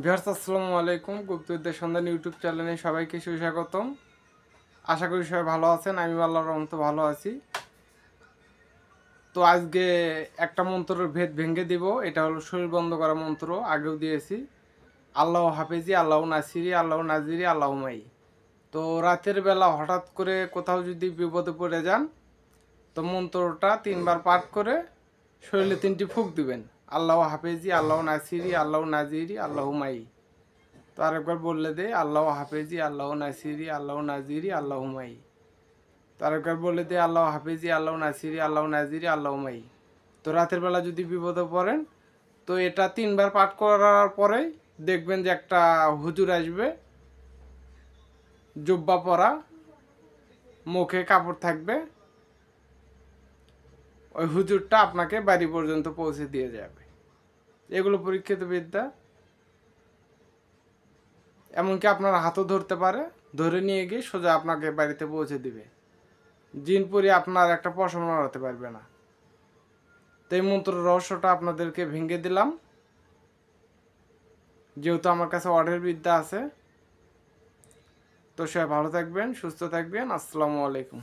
Viewers আসসালামু আলাইকুম। গুপ্তবিদ্যা সন্ধান ইউটিউব চ্যানেলে সবাইকে সুস্বাগতম। আশা করি সবাই ভালো আছেন। আমি আল্লাহর রহমতে ভালো আছি। তো আজকে একটা মন্ত্রের ভেদ ভেঙে দিব। এটা হলো শরীর বন্ধ করা মন্ত্র, আগেও দিয়েছি। আল্লাহ হাফেজি, আল্লাহ নাসিরি, আল্লাহ নাজিরি, আল্লাহ মাই। তো রাতের বেলা হঠাৎ করে কোথাও যদি বিপদে পড়ে যান, তো মন্ত্রটা 3বার পাঠ করে শরীরে 3টি ফুঁক দিবেন। আল্লাহ হাফেজি, আল্লাহ নাসিরি, আল্লাহ নাজিরি, আল্লাহ মাই। তো আরেকবার বললে দে আল্লাহ হাফেজি, আল্লাহ নাসিরি, আল্লাহ নাজিরি, আল্লাহ মাই। তো আরেকবার বলে দে আল্লাহ হাফেজি, আল্লাহ নাসিরি, আল্লাহ নাজিরি, আল্লাহ মাই। তো রাতের বেলা যদি বিপদে পড়েন, তো এটা 3বার পাঠ করার পরেই দেখবেন যে একটা হুজুর আসবে, জুব্বা পরা, মুখে কাপড় থাকবে। ওই হুজুরটা আপনাকে বাড়ি পর্যন্ত পৌঁছে দিয়ে যাবে। এগুলো পরীক্ষিত বিদ্যা। এমনকি আপনার হাতও ধরতে পারে, ধরে নিয়ে গিয়ে সোজা আপনাকে বাড়িতে পৌঁছে দিবে। জিনপুরি আপনার একটা পশম নড়াতে পারবে না। তো এই মন্ত্র রহস্যটা আপনাদেরকে ভেঙে দিলাম, যেহেতু আমার কাছে অর্ডার বিদ্যা আছে। তো সবাই ভালো থাকবেন, সুস্থ থাকবেন। আসসালামু আলাইকুম।